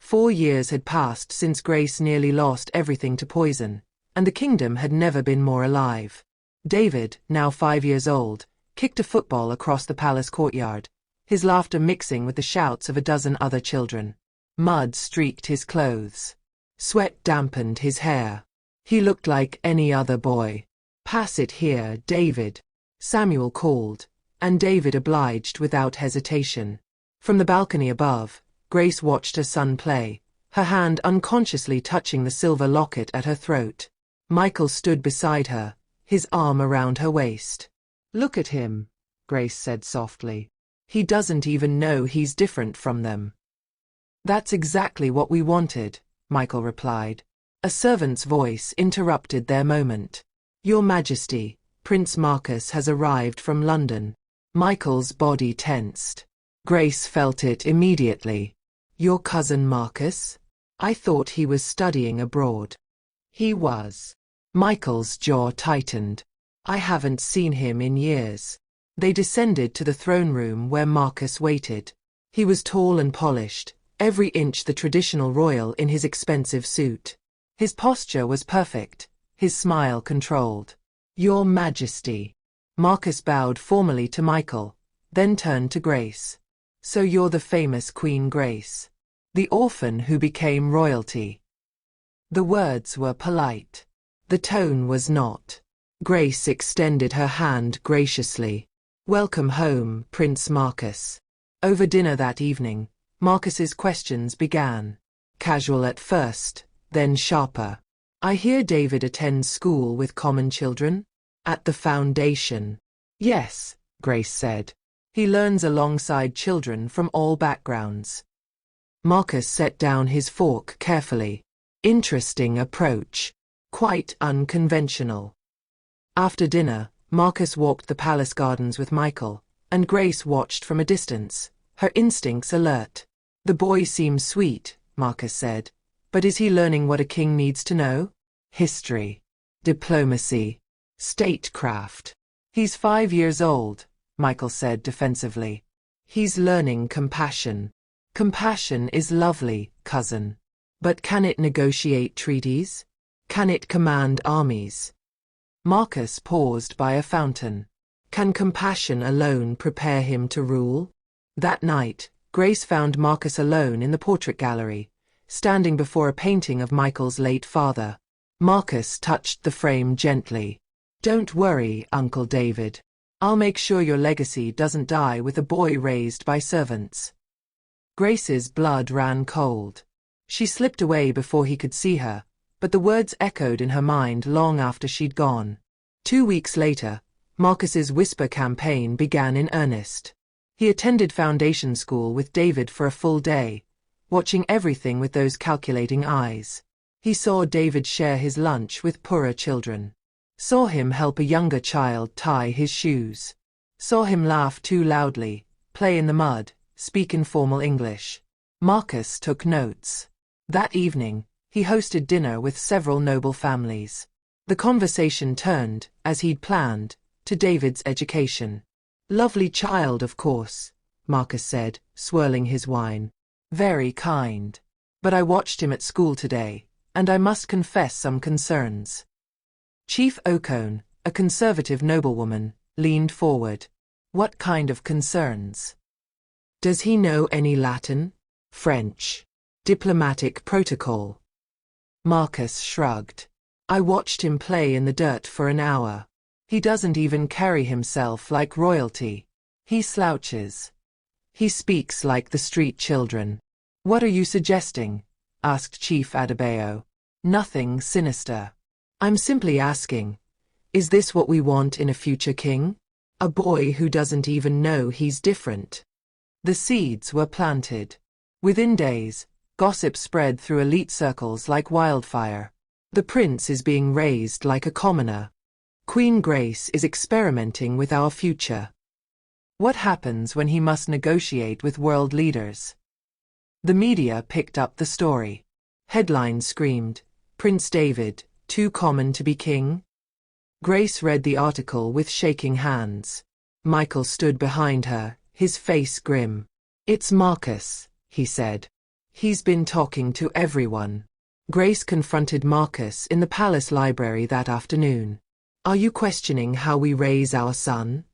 4 years had passed since Grace nearly lost everything to poison, and the kingdom had never been more alive. David, now 5 years old, kicked a football across the palace courtyard, his laughter mixing with the shouts of a dozen other children. Mud streaked his clothes. Sweat dampened his hair. He looked like any other boy. "Pass it here, David," Samuel called, and David obliged without hesitation. From the balcony above, Grace watched her son play, her hand unconsciously touching the silver locket at her throat. Michael stood beside her, his arm around her waist. "Look at him," Grace said softly. "He doesn't even know he's different from them." "That's exactly what we wanted," Michael replied. A servant's voice interrupted their moment. "Your Majesty, Prince Marcus has arrived from London." Michael's body tensed. Grace felt it immediately. "Your cousin Marcus? I thought he was studying abroad." "He was." Michael's jaw tightened. "I haven't seen him in years." They descended to the throne room where Marcus waited. He was tall and polished, every inch the traditional royal in his expensive suit. His posture was perfect, his smile controlled. "Your Majesty." Marcus bowed formally to Michael, then turned to Grace. "So you're the famous Queen Grace, the orphan who became royalty." The words were polite. The tone was not. Grace extended her hand graciously. "Welcome home, Prince Marcus." Over dinner that evening, Marcus's questions began. Casual at first, then sharper. "I hear David attends school with common children?" "At the foundation." "Yes," Grace said. "He learns alongside children from all backgrounds." Marcus set down his fork carefully. Interesting approach. Quite unconventional. After dinner, Marcus walked the palace gardens with Michael, and Grace watched from a distance, her instincts alert. "The boy seems sweet," Marcus said, "but is he learning what a king needs to know? History, diplomacy, statecraft." "He's 5 years old," Michael said defensively. "He's learning compassion." "Compassion is lovely, cousin. But can it negotiate treaties? Can it command armies?" Marcus paused by a fountain. Can compassion alone prepare him to rule? That night, Grace found Marcus alone in the portrait gallery, standing before a painting of Michael's late father. Marcus touched the frame gently. "Don't worry, Uncle David. I'll make sure your legacy doesn't die with a boy raised by servants." Grace's blood ran cold. She slipped away before he could see her, but the words echoed in her mind long after she'd gone. 2 weeks later, Marcus's whisper campaign began in earnest. He attended foundation school with David for a full day, watching everything with those calculating eyes. He saw David share his lunch with poorer children. Saw him help a younger child tie his shoes. Saw him laugh too loudly, play in the mud, speak informal English. Marcus took notes. That evening, he hosted dinner with several noble families. The conversation turned, as he'd planned, to David's education. "Lovely child, of course," Marcus said, swirling his wine. "Very kind. But I watched him at school today, and I must confess some concerns." Chief Okone, a conservative noblewoman, leaned forward. "What kind of concerns? Does he know any Latin? French? Diplomatic protocol?" Marcus shrugged. "I watched him play in the dirt for an hour. He doesn't even carry himself like royalty. He slouches. He speaks like the street children." "What are you suggesting?" asked Chief Adebayo. "Nothing sinister. I'm simply asking, is this what we want in a future king? A boy who doesn't even know he's different?" The seeds were planted. Within days, gossip spread through elite circles like wildfire. The prince is being raised like a commoner. Queen Grace is experimenting with our future. What happens when he must negotiate with world leaders? The media picked up the story. Headlines screamed, "Prince David, too common to be king?" Grace read the article with shaking hands. Michael stood behind her, his face grim. "It's Marcus," he said. He's been talking to everyone. Grace confronted Marcus in the palace library that afternoon. Are you questioning how we raise our son?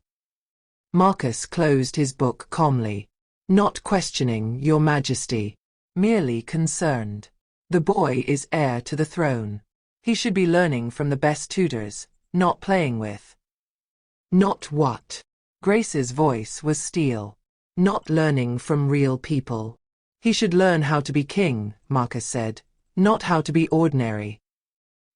Marcus closed his book calmly. Not questioning, Your Majesty. Merely concerned. The boy is heir to the throne. He should be learning from the best tutors, not playing with. Not what? Grace's voice was steel. Not learning from real people. He should learn how to be king, Marcus said, not how to be ordinary.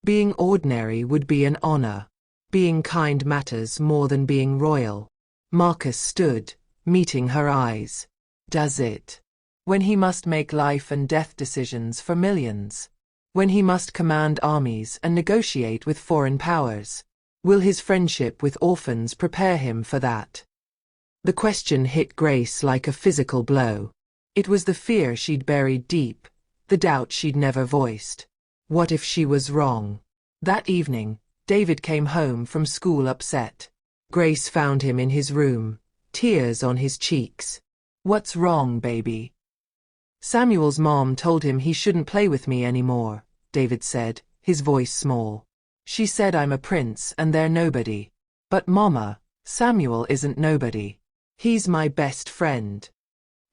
Being ordinary would be an honor. Being kind matters more than being royal. Marcus stood, meeting her eyes. Does it? When he must make life and death decisions for millions? When he must command armies and negotiate with foreign powers? Will his friendship with orphans prepare him for that? The question hit Grace like a physical blow. It was the fear she'd buried deep, the doubt she'd never voiced. What if she was wrong? That evening, David came home from school upset. Grace found him in his room, tears on his cheeks. What's wrong, baby? Samuel's mom told him he shouldn't play with me anymore, David said, his voice small. She said I'm a prince and they're nobody. But Mama, Samuel isn't nobody. He's my best friend.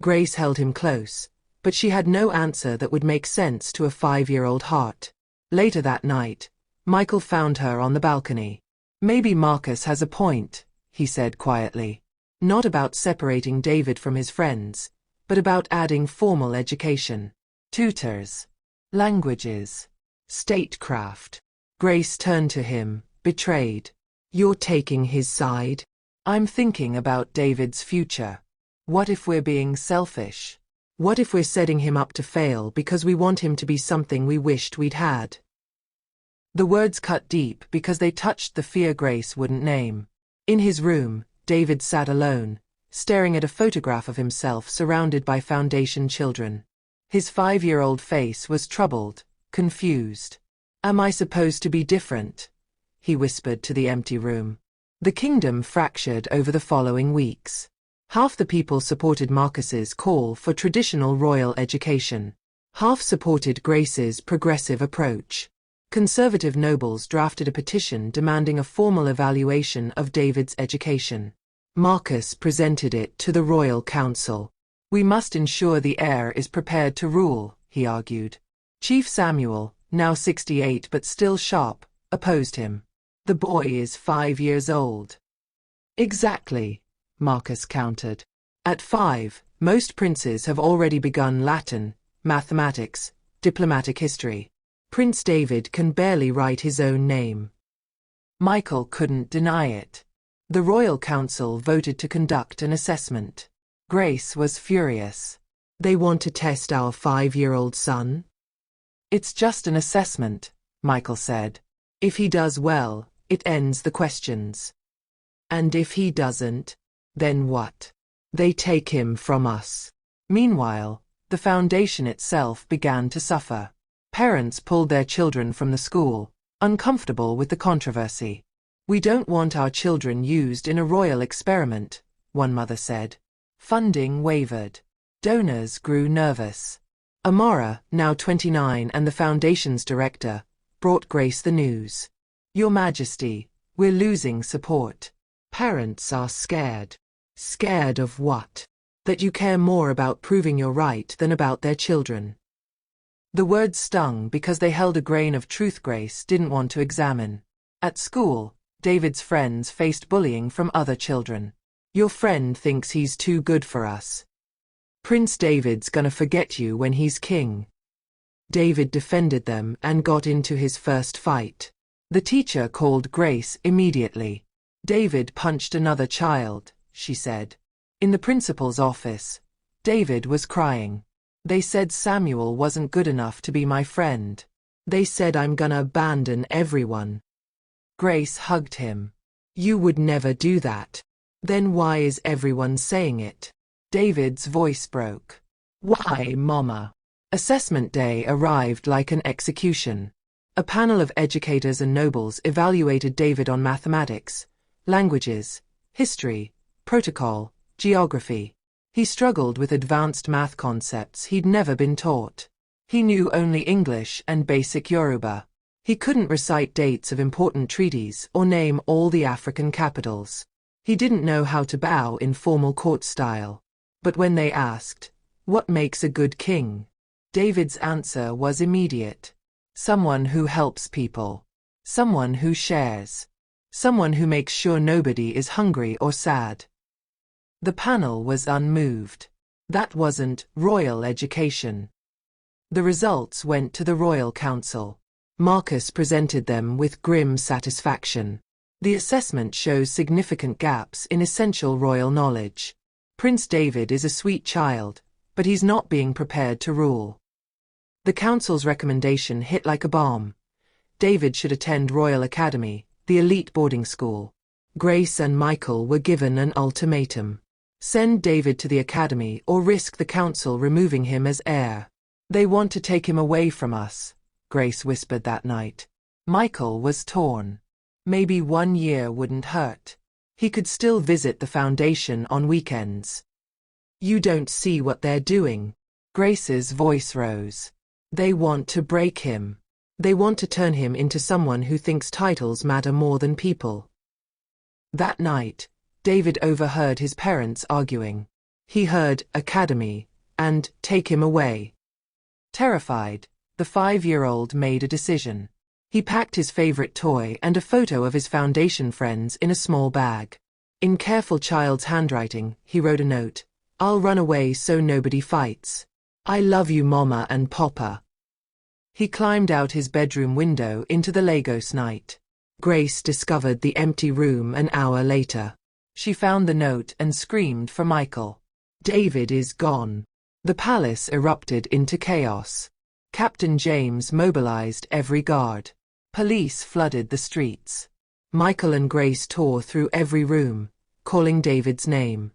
Grace held him close, but she had no answer that would make sense to a 5-year-old heart. Later that night, Michael found her on the balcony. Maybe Marcus has a point, he said quietly. Not about separating David from his friends, but about adding formal education. Tutors. Languages. Statecraft. Grace turned to him, betrayed. You're taking his side? I'm thinking about David's future. What if we're being selfish? What if we're setting him up to fail because we want him to be something we wished we'd had? The words cut deep because they touched the fear Grace wouldn't name. In his room, David sat alone, staring at a photograph of himself surrounded by Foundation children. His 5-year-old face was troubled, confused. Am I supposed to be different? He whispered to the empty room. The kingdom fractured over the following weeks. Half the people supported Marcus's call for traditional royal education. Half supported Grace's progressive approach. Conservative nobles drafted a petition demanding a formal evaluation of David's education. Marcus presented it to the royal council. We must ensure the heir is prepared to rule, he argued. Chief Samuel, now 68 but still sharp, opposed him. The boy is 5 years old. Exactly, Marcus countered. At 5, most princes have already begun Latin, mathematics, diplomatic history. Prince David can barely write his own name. Michael couldn't deny it. The royal council voted to conduct an assessment. Grace was furious. They want to test our 5-year-old son? It's just an assessment, Michael said. If he does well, it ends the questions. And if he doesn't, then what? They take him from us. Meanwhile, the foundation itself began to suffer. Parents pulled their children from the school, uncomfortable with the controversy. We don't want our children used in a royal experiment, one mother said. Funding wavered. Donors grew nervous. Amara, now 29 and the foundation's director, brought Grace the news. Your Majesty, we're losing support. Parents are scared. Scared of what? That you care more about proving you're right than about their children. The words stung because they held a grain of truth Grace didn't want to examine. At school, David's friends faced bullying from other children. Your friend thinks he's too good for us. Prince David's gonna forget you when he's king. David defended them and got into his first fight. The teacher called Grace immediately. David punched another child, she said. In the principal's office, David was crying. They said Samuel wasn't good enough to be my friend. They said I'm gonna abandon everyone. Grace hugged him. You would never do that. Then why is everyone saying it? David's voice broke. Why, Mama? Assessment day arrived like an execution. A panel of educators and nobles evaluated David on mathematics, languages, history, protocol, geography. He struggled with advanced math concepts he'd never been taught. He knew only English and basic Yoruba. He couldn't recite dates of important treaties or name all the African capitals. He didn't know how to bow in formal court style. But when they asked, "What makes a good king?" David's answer was immediate. Someone who helps people. Someone who shares. Someone who makes sure nobody is hungry or sad. The panel was unmoved. That wasn't royal education. The results went to the Royal Council. Marcus presented them with grim satisfaction. The assessment shows significant gaps in essential royal knowledge. Prince David is a sweet child, but he's not being prepared to rule. The council's recommendation hit like a bomb. David should attend Royal Academy, the elite boarding school. Grace and Michael were given an ultimatum. Send David to the academy or risk the council removing him as heir. They want to take him away from us, Grace whispered that night. Michael was torn. Maybe 1 year wouldn't hurt. He could still visit the foundation on weekends. You don't see what they're doing. Grace's voice rose. They want to break him. They want to turn him into someone who thinks titles matter more than people. That night, David overheard his parents arguing. He heard academy and take him away. Terrified, the 5-year-old made a decision. He packed his favorite toy and a photo of his foundation friends in a small bag. In careful child's handwriting, he wrote a note. "I'll run away so nobody fights. I love you, Mama and Papa." He climbed out his bedroom window into the Lagos night. Grace discovered the empty room an hour later. She found the note and screamed for Michael. David is gone. The palace erupted into chaos. Captain James mobilized every guard. Police flooded the streets. Michael and Grace tore through every room, calling David's name.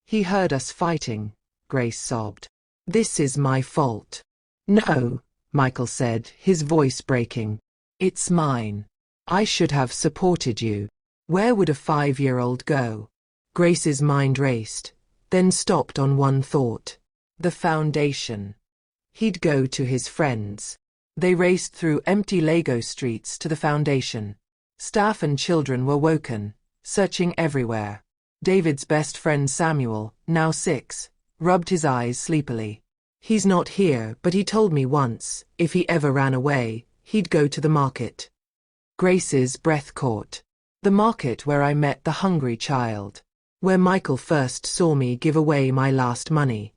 "He heard us fighting," Grace sobbed. "This is my fault." "No," Michael said, his voice breaking. "It's mine. I should have supported you. Where would a 5-year-old go?" Grace's mind raced, then stopped on one thought. The foundation. He'd go to his friends. They raced through empty Lagos streets to the foundation. Staff and children were woken, searching everywhere. David's best friend Samuel, now 6, rubbed his eyes sleepily. "He's not here, but he told me once, if he ever ran away, he'd go to the market." Grace's breath caught. "The market where I met the hungry child. Where Michael first saw me give away my last money."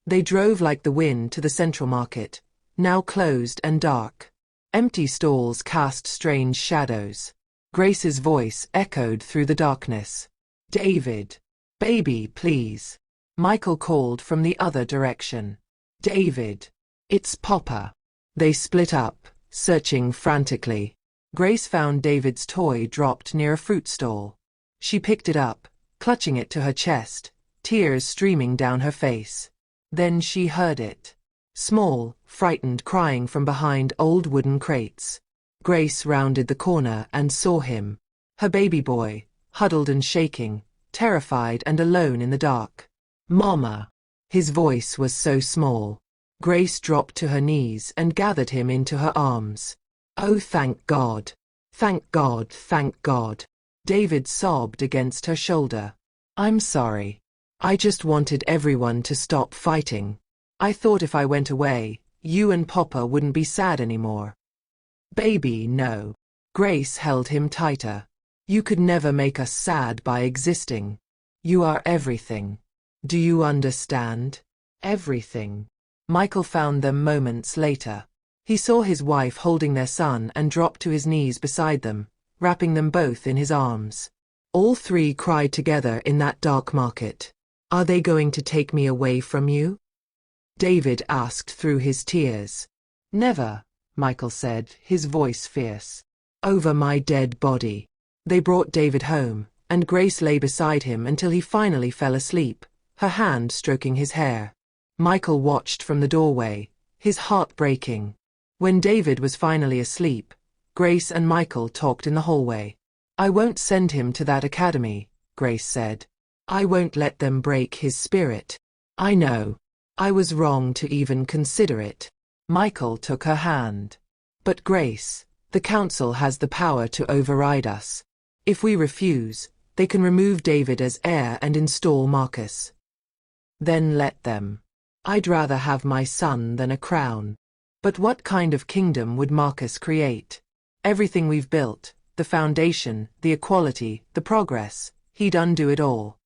They drove like the wind to the central market, now closed and dark. Empty stalls cast strange shadows. Grace's voice echoed through the darkness. "David. Baby, please." Michael called from the other direction. "David. It's Papa." They split up, searching frantically. Grace found David's toy dropped near a fruit stall. She picked it up, clutching it to her chest, tears streaming down her face. Then she heard it. Small, frightened crying from behind old wooden crates. Grace rounded the corner and saw him. Her baby boy, huddled and shaking, terrified and alone in the dark. "Mama." His voice was so small. Grace dropped to her knees and gathered him into her arms. "Oh, thank God. Thank God, thank God." David sobbed against her shoulder. "I'm sorry. I just wanted everyone to stop fighting. I thought if I went away, you and Papa wouldn't be sad anymore." "Baby, no." Grace held him tighter. "You could never make us sad by existing. You are everything. Do you understand? Everything." Michael found them moments later. He saw his wife holding their son and dropped to his knees beside them, wrapping them both in his arms. All 3 cried together in that dark market. "Are they going to take me away from you?" David asked through his tears. "Never," Michael said, his voice fierce. "Over my dead body." They brought David home, and Grace lay beside him until he finally fell asleep, her hand stroking his hair. Michael watched from the doorway, his heart breaking. When David was finally asleep, Grace and Michael talked in the hallway. "I won't send him to that academy," Grace said. I won't let them break his spirit. I know. I was wrong to even consider it. Michael took her hand. But Grace, the council has the power to override us. If we refuse, they can remove David as heir and install Marcus. Then let them. I'd rather have my son than a crown. But what kind of kingdom would Marcus create? Everything we've built, the foundation, the equality, the progress, he'd undo it all.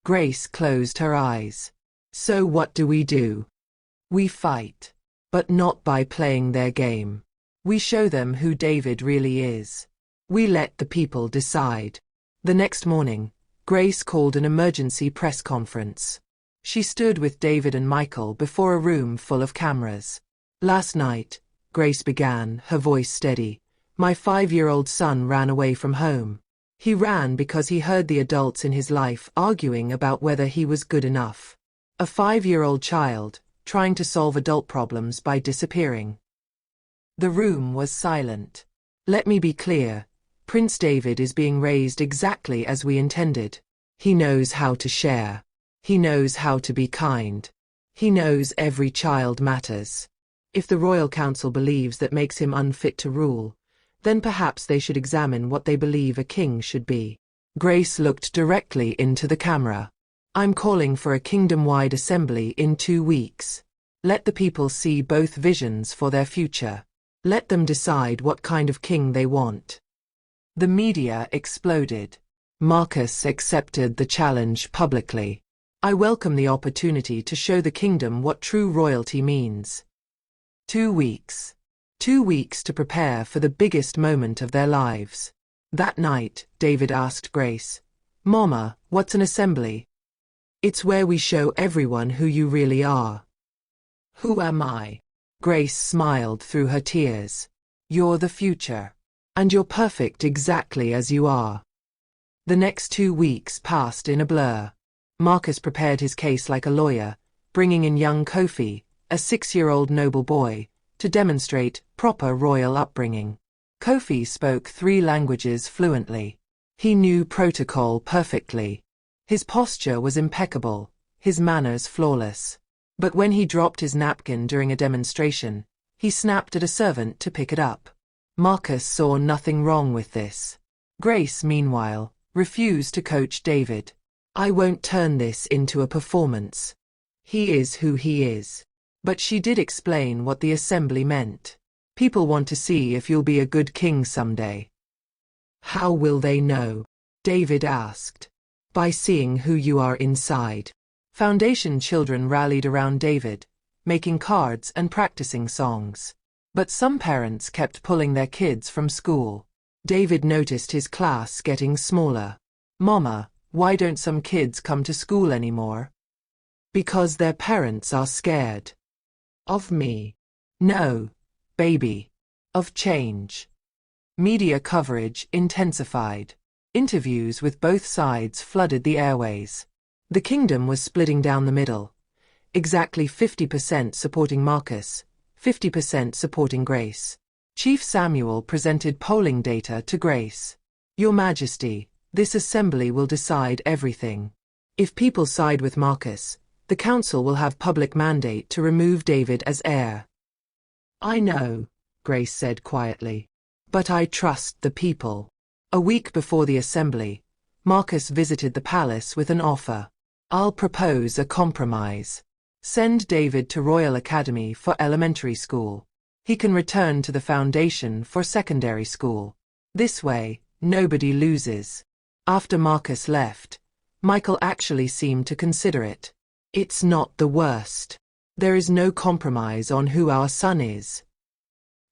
Grace closed her eyes. So what do? We fight. But not by playing their game. We show them who David really is. We let the people decide. The next morning, Grace called an emergency press conference. She stood with David and Michael before a room full of cameras. Last night, Grace began, her voice steady, my 5-year-old son ran away from home. He ran because he heard the adults in his life arguing about whether he was good enough. A 5-year-old child, trying to solve adult problems by disappearing. The room was silent. Let me be clear, Prince David is being raised exactly as we intended. He knows how to share. He knows how to be kind. He knows every child matters. If the royal council believes that makes him unfit to rule, then perhaps they should examine what they believe a king should be. Grace looked directly into the camera. I'm calling for a kingdom-wide assembly in 2 weeks. Let the people see both visions for their future. Let them decide what kind of king they want. The media exploded. Marcus accepted the challenge publicly. I welcome the opportunity to show the kingdom what true royalty means. 2 weeks. 2 weeks to prepare for the biggest moment of their lives. That night, David asked Grace, Mama, what's an assembly? It's where we show everyone who you really are. Who am I? Grace smiled through her tears. You're the future. And you're perfect exactly as you are. The next 2 weeks passed in a blur. Marcus prepared his case like a lawyer, bringing in young Kofi, a 6-year-old noble boy, to demonstrate proper royal upbringing. Kofi spoke 3 languages fluently. He knew protocol perfectly. His posture was impeccable, his manners flawless. But when he dropped his napkin during a demonstration, he snapped at a servant to pick it up. Marcus saw nothing wrong with this. Grace, meanwhile, refused to coach David. I won't turn this into a performance. He is who he is. But she did explain what the assembly meant. People want to see if you'll be a good king someday. How will they know? David asked. By seeing who you are inside. Foundation children rallied around David, making cards and practicing songs. But some parents kept pulling their kids from school. David noticed his class getting smaller. Mama, why don't some kids come to school anymore? Because their parents are scared. Of me. No, baby. Of change. Media coverage intensified. Interviews with both sides flooded the airways. The kingdom was splitting down the middle. Exactly 50% supporting Marcus, 50% supporting Grace. Chief Samuel presented polling data to Grace. Your Majesty, this assembly will decide everything. If people side with Marcus, the council will have public mandate to remove David as heir. I know, Grace said quietly. But I trust the people. A week before the assembly, Marcus visited the palace with an offer. I'll propose a compromise. Send David to Royal Academy for elementary school. He can return to the foundation for secondary school. This way, nobody loses. After Marcus left, Michael actually seemed to consider it. It's not the worst. There is no compromise on who our son is.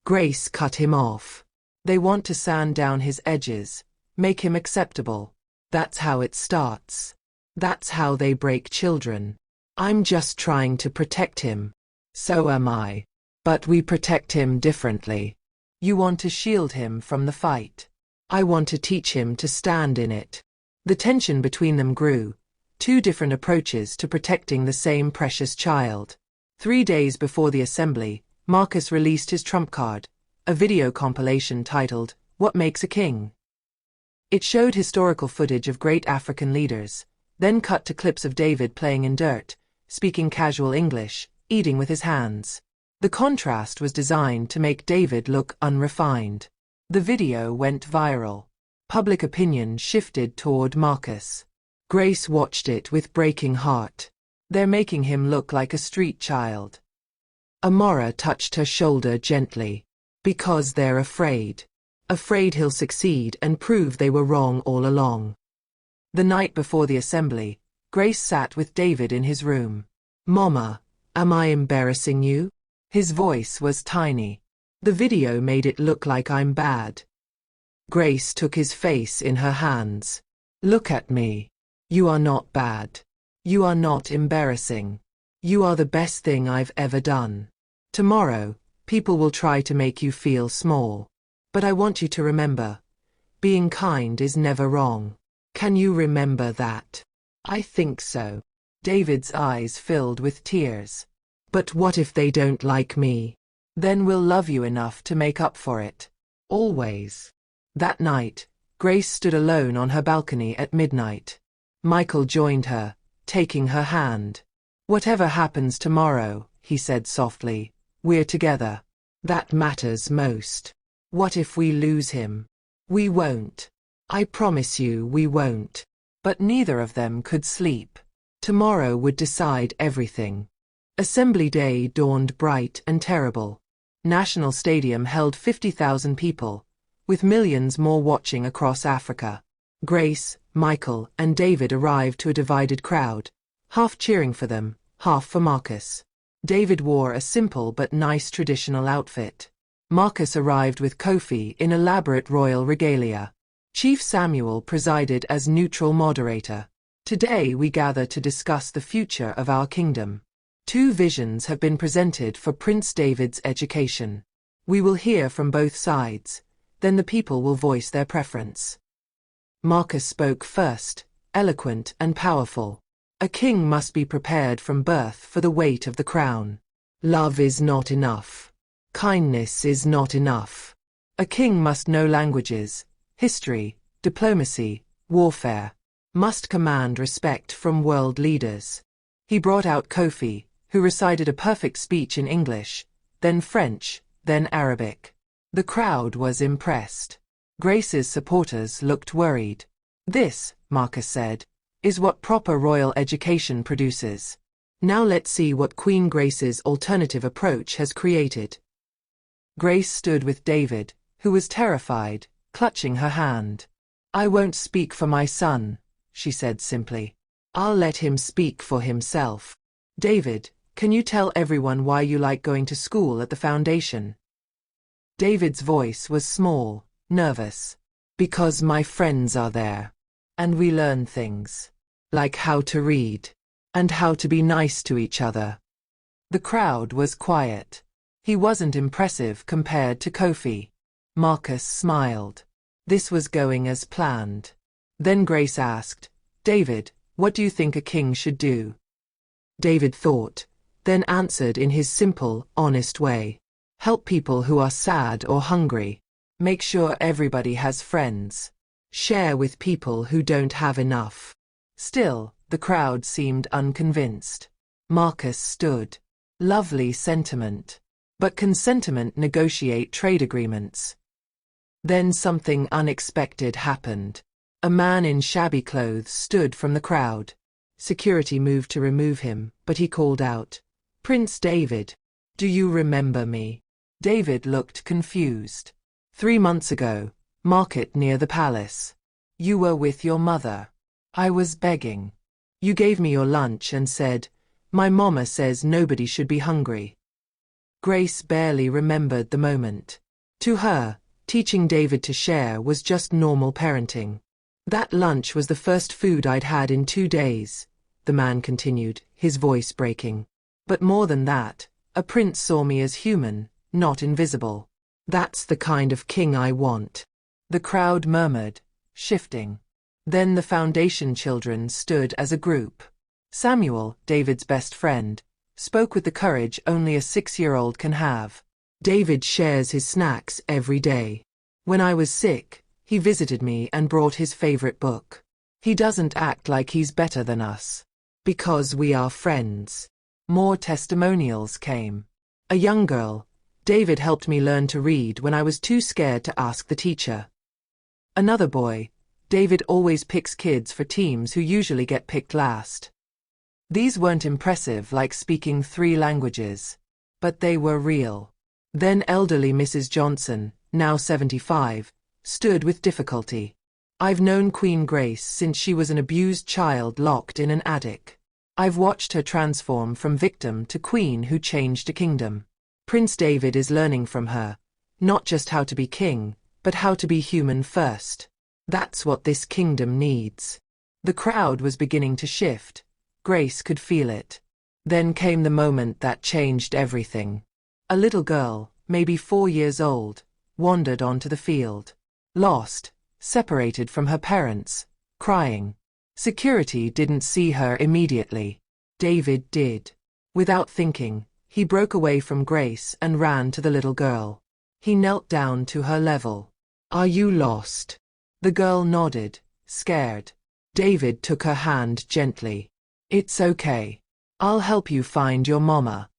Grace cut him off. They want to sand down his edges, make him acceptable. That's how it starts. That's how they break children. I'm just trying to protect him. So am I. But we protect him differently. You want to shield him from the fight. I want to teach him to stand in it. The tension between them grew. 2 different approaches to protecting the same precious child. 3 days before the assembly, Marcus released his trump card, a video compilation titled, What Makes a King? It showed historical footage of great African leaders, Then cut to clips of David playing in dirt, speaking casual English, eating with his hands. The contrast was designed to make David look unrefined. The video went viral. Public opinion shifted toward Marcus. Grace watched it with breaking heart. They're making him look like a street child. Amara touched her shoulder gently. Because they're afraid. Afraid he'll succeed and prove they were wrong all along. The night before the assembly, Grace sat with David in his room. "Mama, am I embarrassing you?" His voice was tiny. "The video made it look like I'm bad." Grace took his face in her hands. "Look at me. You are not bad. You are not embarrassing. You are the best thing I've ever done. Tomorrow, people will try to make you feel small. But I want you to remember, being kind is never wrong. Can you remember that?" "I think so." David's eyes filled with tears. "But what if they don't like me?" "Then we'll love you enough to make up for it. Always." That night, Grace stood alone on her balcony at midnight. Michael joined her, taking her hand. "Whatever happens tomorrow," he said softly, "we're together. That matters most. What if we lose him?" "We won't. I promise you we won't." But neither of them could sleep. Tomorrow would decide everything. Assembly Day dawned bright and terrible. National Stadium held 50,000 people, with millions more watching across Africa. Grace, Michael, and David arrived to a divided crowd, half cheering for them, half for Marcus. David wore a simple but nice traditional outfit. Marcus arrived with Kofi in elaborate royal regalia. Chief Samuel presided as neutral moderator. "Today we gather to discuss the future of our kingdom. Two visions have been presented for Prince David's education. We will hear from both sides, then the people will voice their preference." Marcus spoke first, eloquent and powerful. "A king must be prepared from birth for the weight of the crown. Love is not enough. Kindness is not enough. A king must know languages, history, diplomacy, warfare. Must command respect from world leaders." He brought out Kofi, who recited a perfect speech in English, then French, then Arabic. The crowd was impressed. Grace's supporters looked worried. "This," Marcus said, "is what proper royal education produces. Now let's see what Queen Grace's alternative approach has created." Grace stood with David, who was terrified, clutching her hand. "I won't speak for my son," she said simply. "I'll let him speak for himself. David, can you tell everyone why you like going to school at the foundation?" David's voice was small, nervous. "Because my friends are there. And we learn things. Like how to read. And how to be nice to each other." The crowd was quiet. He wasn't impressive compared to Kofi. Marcus smiled. This was going as planned. Then Grace asked, "David, what do you think a king should do?" David thought, then answered in his simple, honest way. "Help people who are sad or hungry. Make sure everybody has friends. Share with people who don't have enough." Still, the crowd seemed unconvinced. Marcus stood. Lovely sentiment. But can sentiment negotiate trade agreements? Then something unexpected happened. A man in shabby clothes stood from the crowd. Security moved to remove him, but he called out, "Prince David, do you remember me?" David looked confused. 3 months ago, market near the palace. You were with your mother. I was begging. You gave me your lunch and said, 'My mama says nobody should be hungry.'" Grace barely remembered the moment. To her, teaching David to share was just normal parenting. "That lunch was the first food I'd had in 2 days," the man continued, his voice breaking. "But more than that, a prince saw me as human, not invisible. That's the kind of king I want." The crowd murmured, shifting. Then the foundation children stood as a group. Samuel, David's best friend, spoke with the courage only a 6-year-old can have. "David shares his snacks every day. When I was sick, he visited me and brought his favorite book. He doesn't act like he's better than us. Because we are friends. More testimonials came. A young girl, David helped me learn to read when I was too scared to ask the teacher. Another boy, David always picks kids for teams who usually get picked last. These weren't impressive like speaking 3 languages. But they were real. Then elderly Mrs. Johnson, now 75, stood with difficulty. I've known Queen Grace since she was an abused child locked in an attic. I've watched her transform from victim to queen who changed a kingdom. Prince David is learning from her, not just how to be king, but how to be human first. That's what this kingdom needs. The crowd was beginning to shift. Grace could feel it. Then came the moment that changed everything. A little girl, maybe 4 years old, wandered onto the field. Lost, separated from her parents, crying. Security didn't see her immediately. David did. Without thinking, he broke away from Grace and ran to the little girl. He knelt down to her level. "Are you lost?" The girl nodded, scared. David took her hand gently. "It's okay. I'll help you find your mama."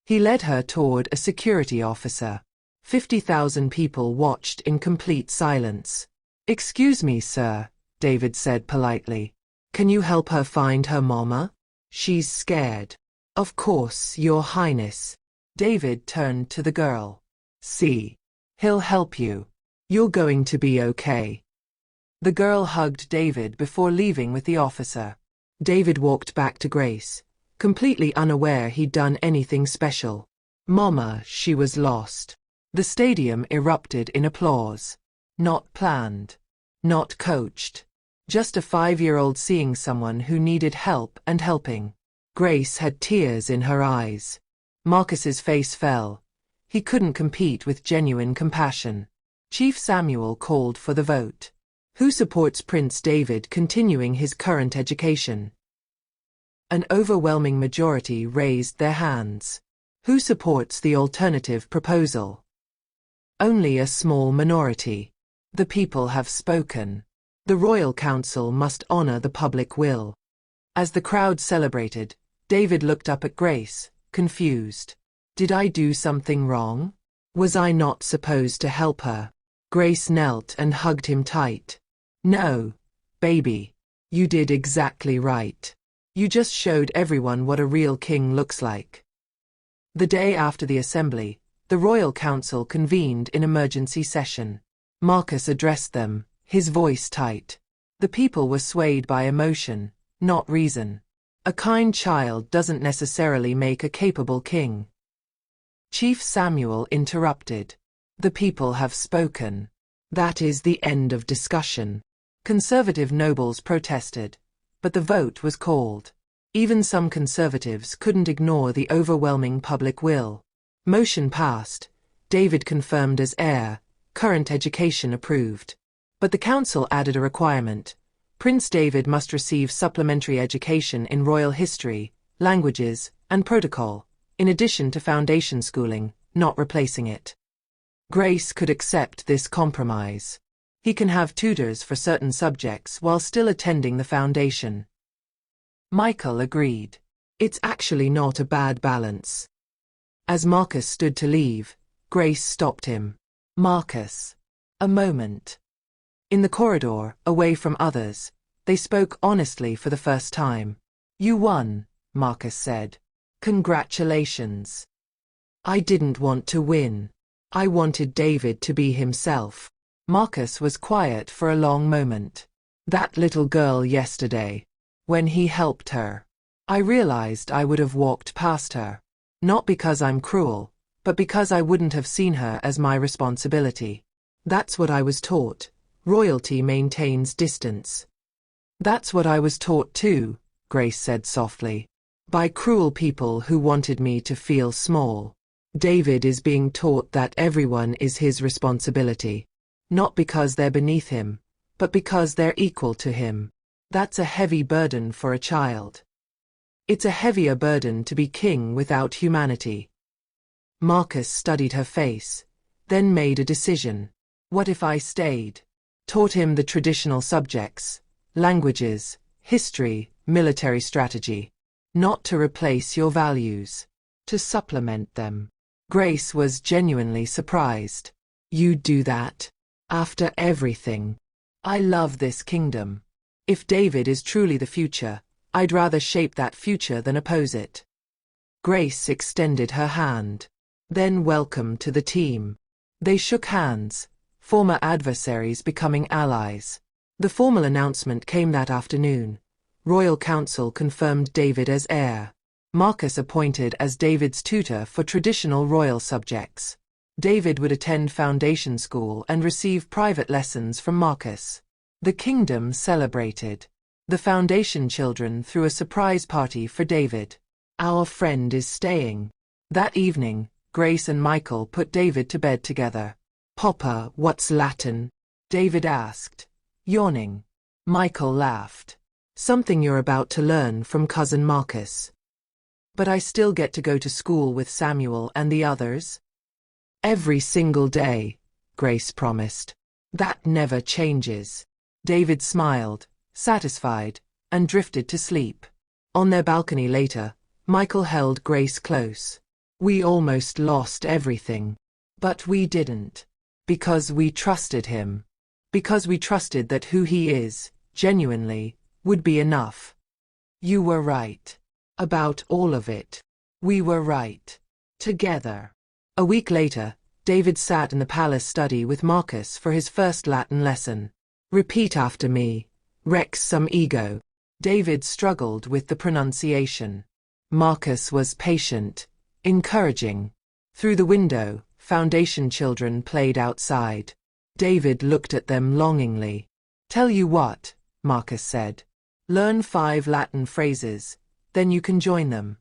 He led her toward a security officer. 50,000 people watched in complete silence. "Excuse me, sir," David said politely. "Can you help her find her mama? She's scared." "Of course, Your Highness." David turned to the girl. "See. He'll help you. You're going to be okay." The girl hugged David before leaving with the officer. David walked back to Grace, completely unaware he'd done anything special. Mama, she was lost. The stadium erupted in applause. Not planned. Not coached. Just a 5-year-old seeing someone who needed help and helping. Grace had tears in her eyes. Marcus's face fell. He couldn't compete with genuine compassion. Chief Samuel called for the vote. Who supports Prince David continuing his current education? An overwhelming majority raised their hands. Who supports the alternative proposal? Only a small minority. The people have spoken. The Royal Council must honor the public will. As the crowd celebrated, David looked up at Grace, confused. Did I do something wrong? Was I not supposed to help her? Grace knelt and hugged him tight. No, baby. You did exactly right. You just showed everyone what a real king looks like. The day after the assembly, the Royal Council convened in emergency session. Marcus addressed them, his voice tight. The people were swayed by emotion, not reason. A kind child doesn't necessarily make a capable king. Chief Samuel interrupted. The people have spoken. That is the end of discussion. Conservative nobles protested, but the vote was called. Even some conservatives couldn't ignore the overwhelming public will. Motion passed. David confirmed as heir, current education approved. But the council added a requirement. Prince David must receive supplementary education in royal history, languages, and protocol, in addition to foundation schooling, not replacing it. Grace could accept this compromise. He can have tutors for certain subjects while still attending the foundation. Michael agreed. It's actually not a bad balance. As Marcus stood to leave, Grace stopped him. Marcus. A moment. In the corridor, away from others, they spoke honestly for the first time. You won, Marcus said. Congratulations. I didn't want to win. I wanted David to be himself. Marcus was quiet for a long moment. That little girl yesterday. When he helped her. I realized I would have walked past her. Not because I'm cruel, but because I wouldn't have seen her as my responsibility. That's what I was taught. Royalty maintains distance. That's what I was taught too, Grace said softly. By cruel people who wanted me to feel small. David is being taught that everyone is his responsibility. Not because they're beneath him, but because they're equal to him. That's a heavy burden for a child. It's a heavier burden to be king without humanity. Marcus studied her face, then made a decision. What if I stayed? Taught him the traditional subjects, languages, history, military strategy. Not to replace your values, to supplement them. Grace was genuinely surprised. You'd do that? After everything? I love this kingdom. If David is truly the future, I'd rather shape that future than oppose it. Grace extended her hand. Then welcome to the team. They shook hands, former adversaries becoming allies. The formal announcement came that afternoon. Royal Council confirmed David as heir. Marcus appointed as David's tutor for traditional royal subjects. David would attend foundation school and receive private lessons from Marcus. The kingdom celebrated. The foundation children threw a surprise party for David. Our friend is staying. That evening, Grace and Michael put David to bed together. Papa, what's Latin? David asked, yawning. Michael laughed. Something you're about to learn from cousin Marcus. But I still get to go to school with Samuel and the others? Every single day, Grace promised. That never changes. David smiled, satisfied, and drifted to sleep. On their balcony later, Michael held Grace close. We almost lost everything. But we didn't. Because we trusted him. Because we trusted that who he is, genuinely, would be enough. You were right. About all of it. We were right. Together. A week later, David sat in the palace study with Marcus for his first Latin lesson. Repeat after me. Rex sum ego. David struggled with the pronunciation. Marcus was patient, encouraging. Through the window, foundation children played outside. David looked at them longingly. Tell you what, Marcus said. Learn 5 Latin phrases, then you can join them.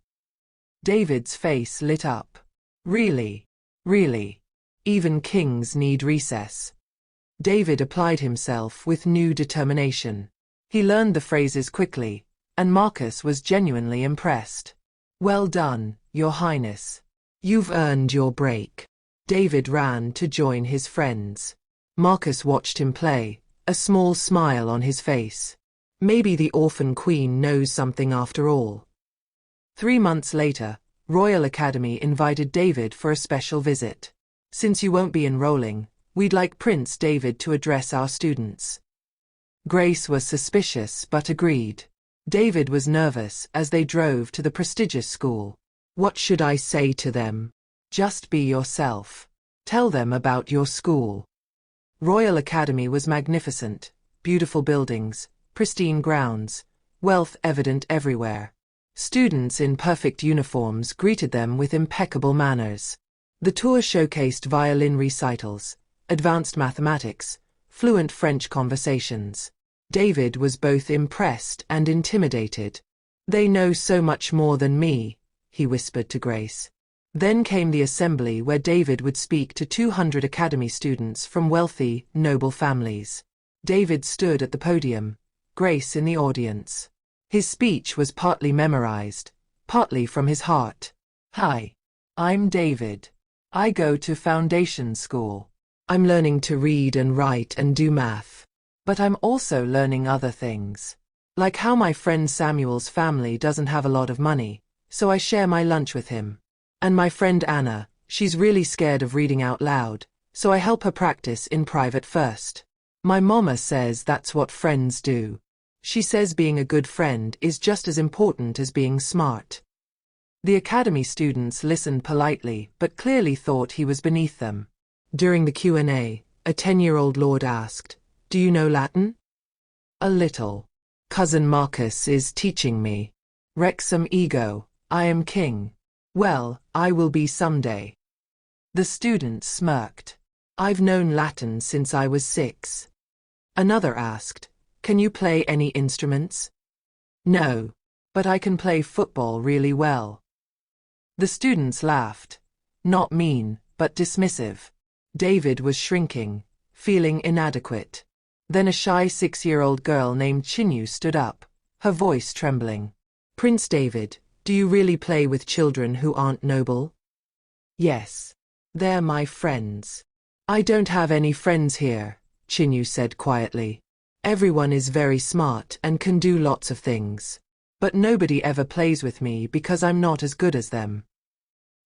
David's face lit up. Really? Really? Even kings need recess. David applied himself with new determination. He learned the phrases quickly, and Marcus was genuinely impressed. Well done, Your Highness. You've earned your break. David ran to join his friends. Marcus watched him play, a small smile on his face. Maybe the Orphan Queen knows something after all. 3 months later, Royal Academy invited David for a special visit. Since you won't be enrolling, we'd like Prince David to address our students. Grace was suspicious but agreed. David was nervous as they drove to the prestigious school. What should I say to them? Just be yourself. Tell them about your school. Royal Academy was magnificent, beautiful buildings, pristine grounds, wealth evident everywhere. Students in perfect uniforms greeted them with impeccable manners. The tour showcased violin recitals, advanced mathematics, fluent French conversations. David was both impressed and intimidated. They know so much more than me, he whispered to Grace. Then came the assembly where David would speak to 200 academy students from wealthy, noble families. David stood at the podium, Grace in the audience. His speech was partly memorized, partly from his heart. Hi. I'm David. I go to foundation school. I'm learning to read and write and do math. But I'm also learning other things. Like how my friend Samuel's family doesn't have a lot of money, so I share my lunch with him. And my friend Anna, she's really scared of reading out loud, so I help her practice in private first. My mama says that's what friends do. She says being a good friend is just as important as being smart. The academy students listened politely but clearly thought he was beneath them. During the Q&A, a 10-year-old lord asked, "Do you know Latin?" "A little. Cousin Marcus is teaching me. Rex sum ego, I am king. Well, I will be someday." The students smirked. "I've known Latin since I was 6. Another asked, "Can you play any instruments?" "No. But I can play football really well." The students laughed. Not mean, but dismissive. David was shrinking, feeling inadequate. Then a shy 6-year-old girl named Chinyu stood up, her voice trembling. "Prince David, do you really play with children who aren't noble?" "Yes. They're my friends." "I don't have any friends here," Chinyu said quietly. Everyone is very smart and can do lots of things. But nobody ever plays with me because I'm not as good as them.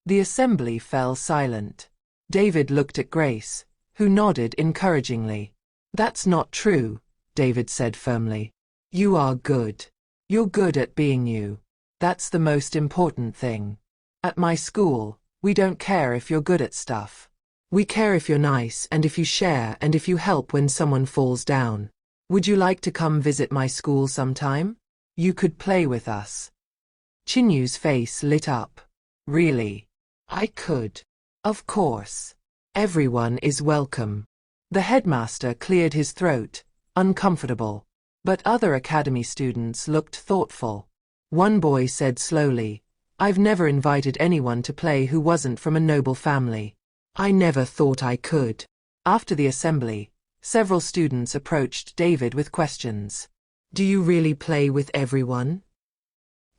The assembly fell silent. David looked at Grace, who nodded encouragingly. That's not true, David said firmly. You are good. You're good at being you. That's the most important thing. At my school, we don't care if you're good at stuff. We care if you're nice and if you share and if you help when someone falls down. Would you like to come visit my school sometime? You could play with us. Chinyu's face lit up. Really? I could. Of course. Everyone is welcome. The headmaster cleared his throat, uncomfortable. But other academy students looked thoughtful. One boy said slowly, I've never invited anyone to play who wasn't from a noble family. I never thought I could. After the assembly, several students approached David with questions. Do you really play with everyone?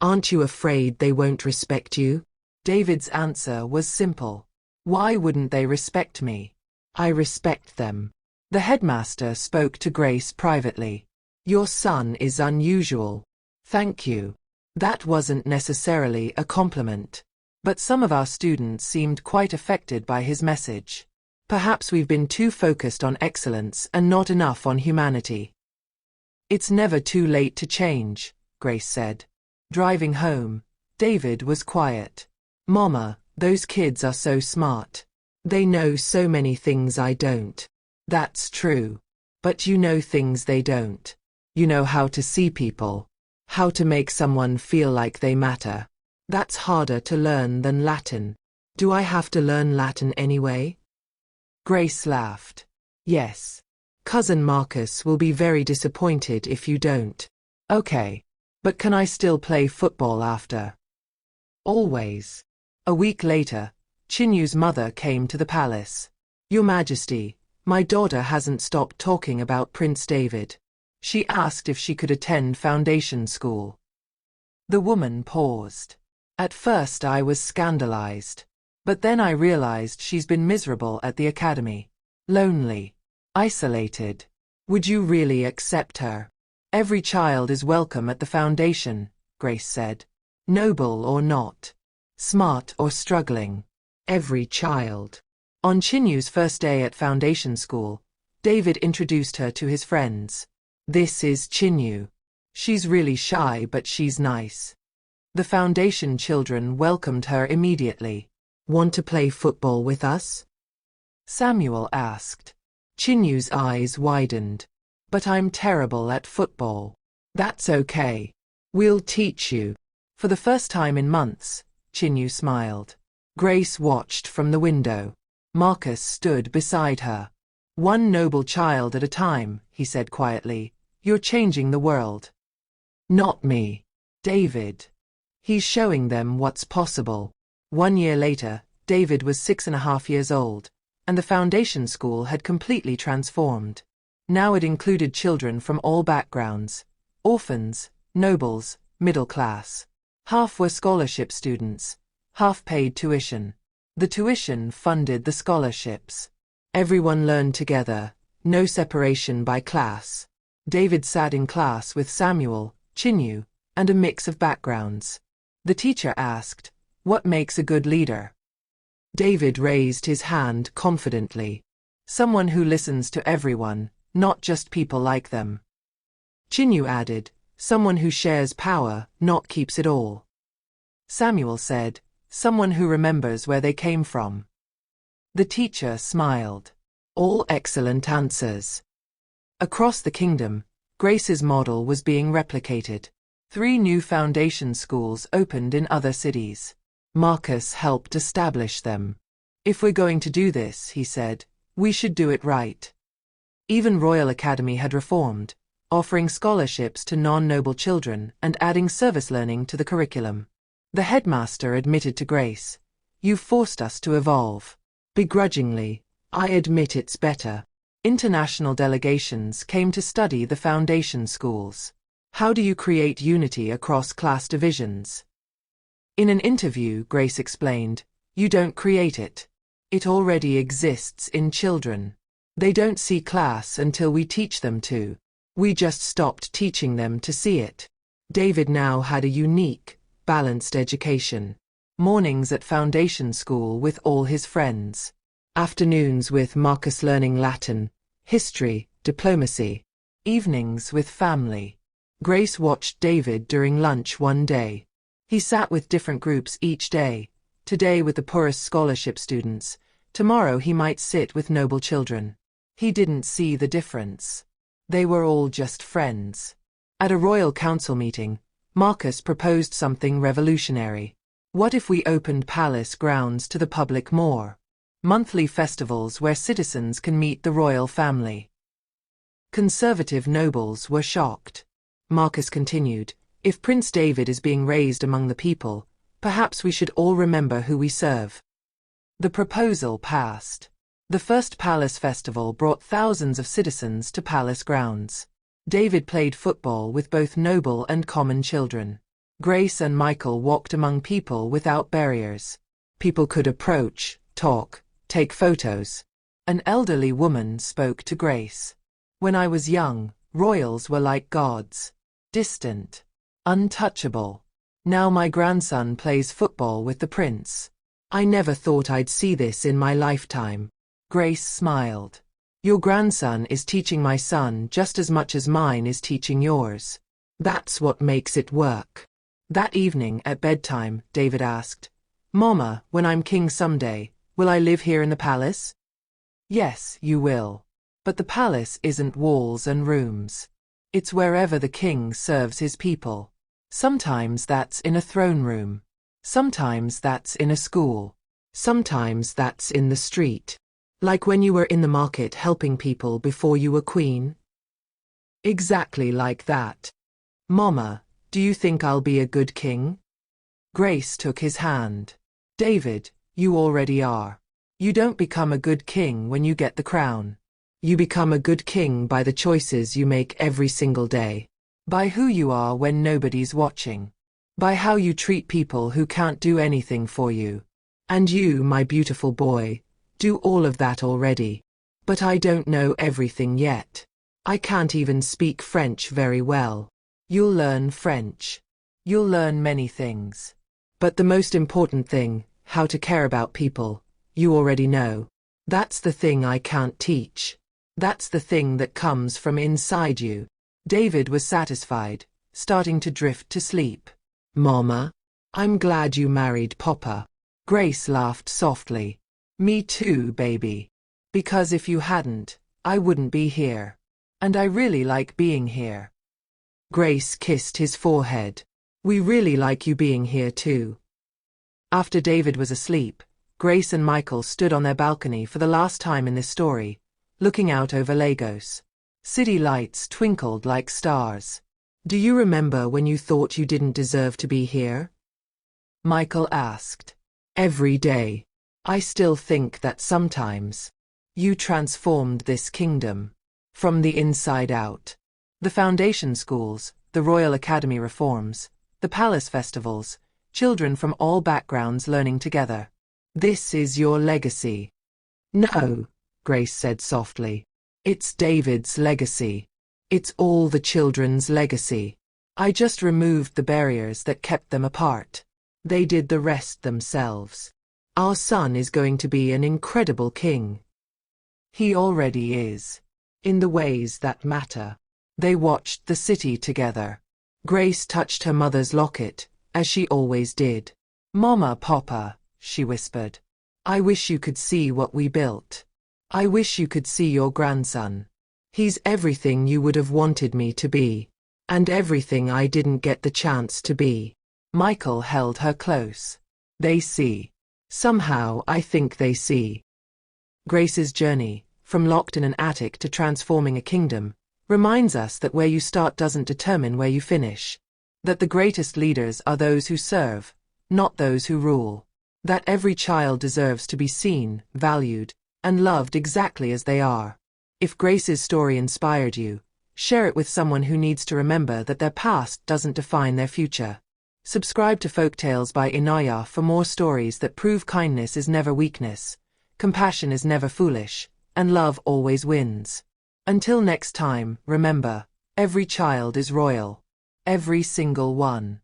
Aren't you afraid they won't respect you? David's answer was simple. Why wouldn't they respect me? I respect them. The headmaster spoke to Grace privately. Your son is unusual. Thank you. That wasn't necessarily a compliment. But some of our students seemed quite affected by his message. Perhaps we've been too focused on excellence and not enough on humanity. It's never too late to change, Grace said. Driving home, David was quiet. Mama, those kids are so smart. They know so many things I don't. That's true. But you know things they don't. You know how to see people. How to make someone feel like they matter. That's harder to learn than Latin. Do I have to learn Latin anyway? Grace laughed. Yes. Cousin Marcus will be very disappointed if you don't. Okay. But can I still play football after? Always. A week later, Chinyu's mother came to the palace. Your Majesty, my daughter hasn't stopped talking about Prince David. She asked if she could attend foundation school. The woman paused. At first I was scandalized. But then I realized she's been miserable at the academy. Lonely. Isolated. Would you really accept her? Every child is welcome at the foundation, Grace said. Noble or not. Smart or struggling. Every child. On Chinyu's first day at foundation school, David introduced her to his friends. This is Chinyu. She's really shy but she's nice. The foundation children welcomed her immediately. Want to play football with us? Samuel asked. Chinyu's eyes widened. But I'm terrible at football. That's okay. We'll teach you. For the first time in months, Chinyu smiled. Grace watched from the window. Marcus stood beside her. One noble child at a time, he said quietly. You're changing the world. Not me. David. He's showing them what's possible. 1 year later, David was 6.5 years old, and the foundation school had completely transformed. Now it included children from all backgrounds. Orphans, nobles, middle class. Half were scholarship students, half paid tuition. The tuition funded the scholarships. Everyone learned together, no separation by class. David sat in class with Samuel, Chinyu, and a mix of backgrounds. The teacher asked, "What makes a good leader?" David raised his hand confidently. "Someone who listens to everyone, not just people like them." Chinyu added, "Someone who shares power, not keeps it all." Samuel said, "Someone who remembers where they came from." The teacher smiled. All excellent answers. Across the kingdom, Grace's model was being replicated. 3 new foundation schools opened in other cities. Marcus helped establish them. "If we're going to do this," he said, "we should do it right." Even Royal Academy had reformed, offering scholarships to non-noble children and adding service learning to the curriculum. The headmaster admitted to Grace, "You've forced us to evolve." Begrudgingly, "I admit it's better." International delegations came to study the foundation schools. How do you create unity across class divisions? In an interview, Grace explained, "You don't create it. It already exists in children. They don't see class until we teach them to." We just stopped teaching them to see it. David now had a unique, balanced education. Mornings at foundation school with all his friends. Afternoons with Marcus learning Latin, history, diplomacy. Evenings with family. Grace watched David during lunch one day. He sat with different groups each day. Today with the poorest scholarship students. Tomorrow he might sit with noble children. He didn't see the difference. They were all just friends. At a royal council meeting, Marcus proposed something revolutionary. What if we opened palace grounds to the public more? Monthly festivals where citizens can meet the royal family. Conservative nobles were shocked. Marcus continued, if Prince David is being raised among the people, perhaps we should all remember who we serve. The proposal passed. The first palace festival brought thousands of citizens to palace grounds. David played football with both noble and common children. Grace and Michael walked among people without barriers. People could approach, talk, take photos. An elderly woman spoke to Grace. When I was young, royals were like gods. Distant. Untouchable. Now my grandson plays football with the prince. I never thought I'd see this in my lifetime. Grace smiled. Your grandson is teaching my son just as much as mine is teaching yours. That's what makes it work. That evening at bedtime, David asked, Mama, when I'm king someday, will I live here in the palace? Yes, you will. But the palace isn't walls and rooms. It's wherever the king serves his people. Sometimes that's in a throne room. Sometimes that's in a school. Sometimes that's in the street. Like when you were in the market helping people before you were queen? Exactly like that. Mama, do you think I'll be a good king? Grace took his hand. David, you already are. You don't become a good king when you get the crown. You become a good king by the choices you make every single day. By who you are when nobody's watching. By how you treat people who can't do anything for you. And you, my beautiful boy, do all of that already. But I don't know everything yet. I can't even speak French very well. You'll learn French. You'll learn many things. But the most important thing, how to care about people, you already know. That's the thing I can't teach. That's the thing that comes from inside you. David was satisfied, starting to drift to sleep. Mama, I'm glad you married Papa. Grace laughed softly. Me too, baby. Because if you hadn't, I wouldn't be here. And I really like being here. Grace kissed his forehead. We really like you being here too. After David was asleep, Grace and Michael stood on their balcony for the last time in this story, looking out over Lagos. City lights twinkled like stars. Do you remember when you thought you didn't deserve to be here? Michael asked. Every day. I still think that sometimes. You transformed this kingdom. From the inside out. The foundation schools, the Royal Academy reforms, the palace festivals, children from all backgrounds learning together. This is your legacy. No, Grace said softly. It's David's legacy. It's all the children's legacy. I just removed the barriers that kept them apart. They did the rest themselves. Our son is going to be an incredible king. He already is. In the ways that matter. They watched the city together. Grace touched her mother's locket, as she always did. Mama, Papa, she whispered. I wish you could see what we built. I wish you could see your grandson. He's everything you would have wanted me to be. And everything I didn't get the chance to be. Michael held her close. They see. Somehow I think they see. Grace's journey, from locked in an attic to transforming a kingdom, reminds us that where you start doesn't determine where you finish. That the greatest leaders are those who serve, not those who rule. That every child deserves to be seen, valued, and loved exactly as they are. If Grace's story inspired you, share it with someone who needs to remember that their past doesn't define their future. Subscribe to Folktales by Inaya for more stories that prove kindness is never weakness, compassion is never foolish, and love always wins. Until next time, remember, Every child is royal. Every single one.